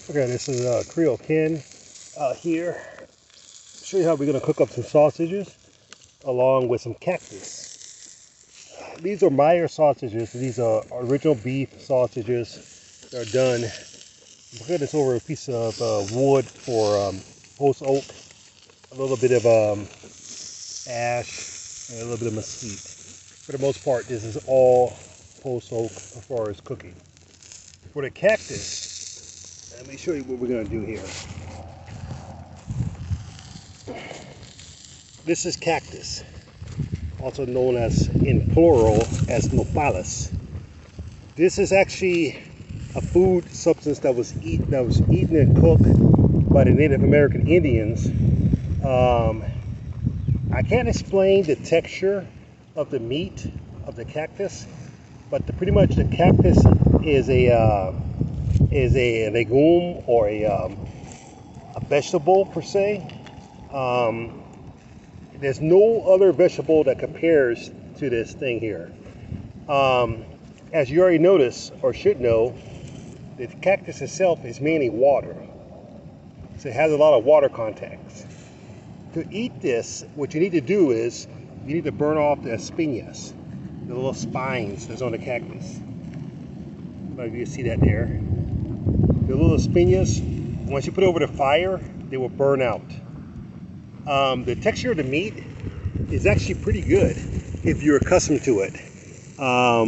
Okay, this is a Creole can here. Show you how we're going to cook up some sausages along with some cactus. These are Meyer sausages. These are original beef sausages. They're done. Put this over a piece of wood for post oak, a little bit of ash, and a little bit of mesquite. For the most part, this is all post oak as far as cooking. For the cactus, let me show you what we're going to do here. This is cactus, also known as, in plural, as nopales. This is actually a food substance that was eaten and cooked by the Native American Indians. I can't explain the texture of the meat of the cactus, but pretty much the cactus is a legume or a vegetable per se. There's no other vegetable that compares to this thing here. As you already noticed or should know, the cactus itself is mainly water, so it has a lot of water contacts. To eat this, what you need to do is you need to burn off the espinas, the little spines that's on the cactus. I don't know if you can see that there. The little espinas, once you put it over the fire, they will burn out. The texture of the meat is actually pretty good if you're accustomed to it. A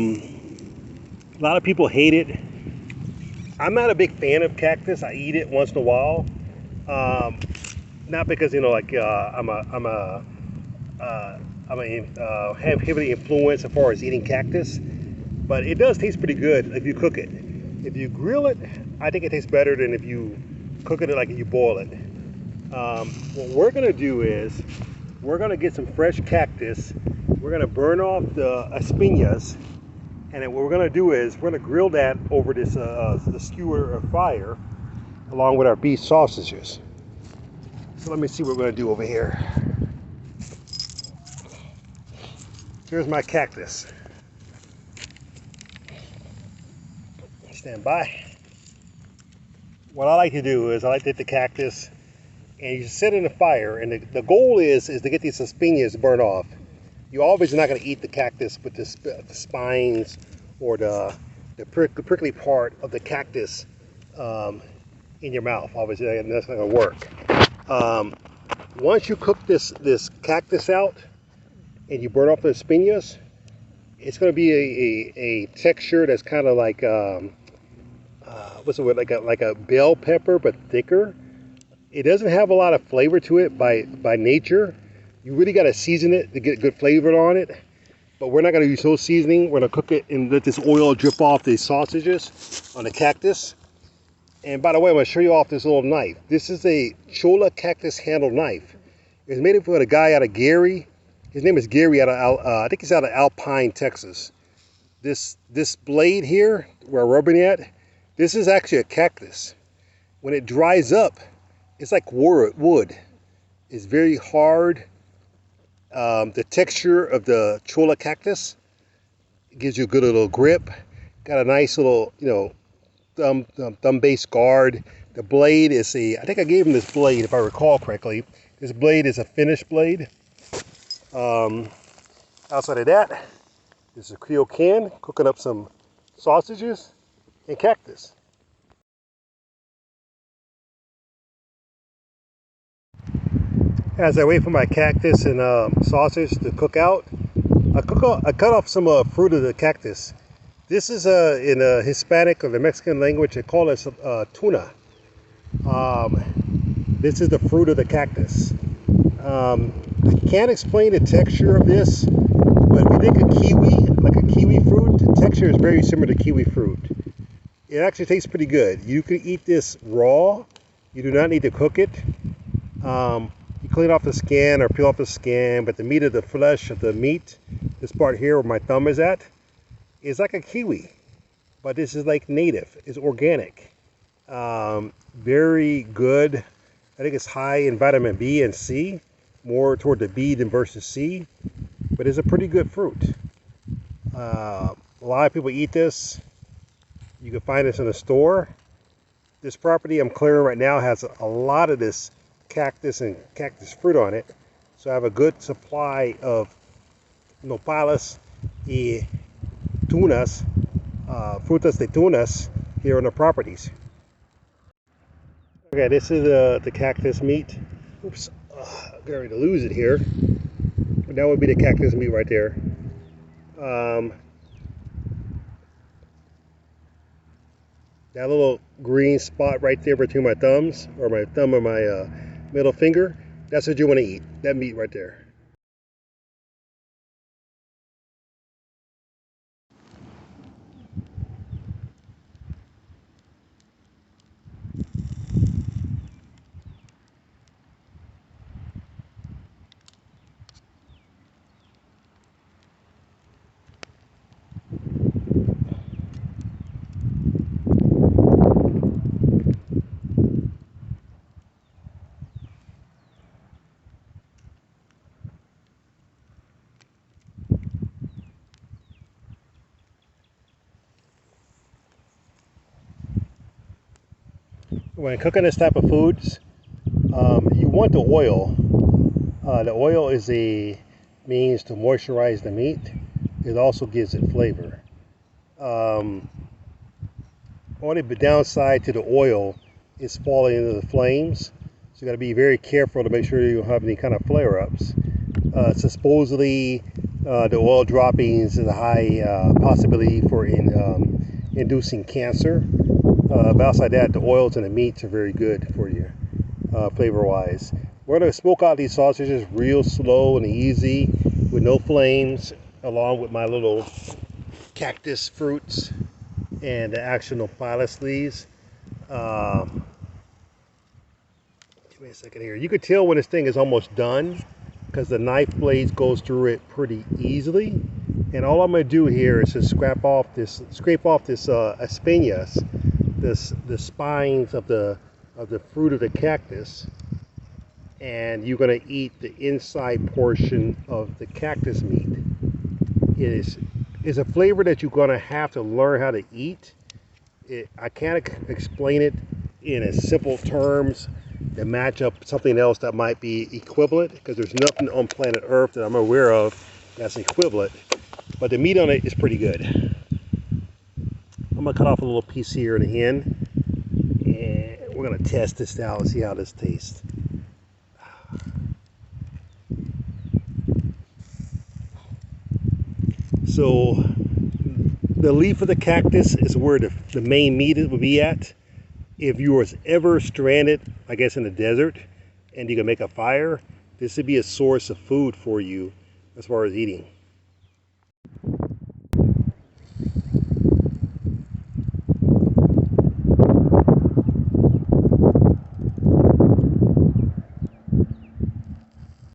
lot of people hate it. I'm not a big fan of cactus. I eat it once in a while. Not because I'm heavily influenced as far as eating cactus, but it does taste pretty good if you cook it. If you grill it, I think it tastes better than if you cook it like you boil it. What we're gonna do is we're gonna get some fresh cactus. We're gonna burn off the espinas, and then what we're gonna do is we're gonna grill that over this the skewer or fire, along with our beef sausages. So let me see what we're gonna do over here. Here's my cactus. Stand by. What I like to do is I like to hit the cactus, and you set it in the fire, and the goal is to get these espinas burned off. You're obviously not going to eat the cactus with the spines or the prickly part of the cactus in your mouth. Obviously, that's not going to work. Once you cook this cactus out and you burn off the espinas, it's going to be a texture that's kind of like what's the word, like a bell pepper but thicker. It doesn't have a lot of flavor to it by nature. You really got to season it to get good flavor on it. But we're not going to use no seasoning. We're going to cook it and let this oil drip off the sausages on the cactus. And by the way, I'm going to show you off this little knife. This is a chola cactus handle knife. It's made for a guy out of Gary. His name is Gary out of I think he's out of Alpine, Texas. This blade here, where I'm rubbing at, this is actually a cactus. When it dries up, it's like wood. It's very hard. The texture of the chola cactus gives you a good little grip. Got a nice little, thumb base guard. The blade is I think I gave him this blade if I recall correctly. This blade is a finished blade. Outside of that, this is a Creole can cooking up some sausages and cactus. As I wait for my cactus and sausage to cook out, I cut off some fruit of the cactus. This is in a Hispanic or the Mexican language, they call it tuna. This is the fruit of the cactus. I can't explain the texture of this, but if you think of kiwi, like a kiwi fruit, the texture is very similar to kiwi fruit. It actually tastes pretty good. You can eat this raw. You do not need to cook it. You clean off the skin or peel off the skin, but the meat of the flesh of the meat, this part here where my thumb is at, is like a kiwi, but this is like native. It's organic. Very good. I think it's high in vitamin B and C, more toward the B than versus C, but it's a pretty good fruit. A lot of people eat this. You can find this in a store. This property I'm clearing right now has a lot of this cactus and cactus fruit on it. So I have a good supply of nopales y tunas, frutas de tunas here on the properties. Okay, this is the cactus meat. Oops, I'm going to lose it here. But that would be the cactus meat right there. That little green spot right there between my thumbs, or my thumb and my middle finger, that's what you want to eat, that meat right there. When cooking this type of foods, you want the oil. The oil is a means to moisturize the meat. It also gives it flavor. Only the downside to the oil is falling into the flames. So you got to be very careful to make sure you don't have any kind of flare-ups. So supposedly the oil droppings is a high possibility for inducing cancer. But outside that, the oils and the meats are very good for you, flavor-wise. We're going to smoke out these sausages real slow and easy with no flames, along with my little cactus fruits and the actual nopales leaves. Give me a second here. You could tell when this thing is almost done because the knife blades goes through it pretty easily. And all I'm going to do here is just scrape off this espinas, the spines of the fruit of the cactus, and you're going to eat the inside portion of the cactus meat. It is a flavor that you're going to have to learn how to eat. I can't explain it in as simple terms to match up something else that might be equivalent, because there's nothing on planet Earth that I'm aware of that's equivalent. But the meat on it is pretty good. I'm going to cut off a little piece here in the end, and we're going to test this out and see how this tastes. So the leaf of the cactus is where the main meat would be at. If you was ever stranded, I guess in the desert, and you can make a fire, this would be a source of food for you as far as eating.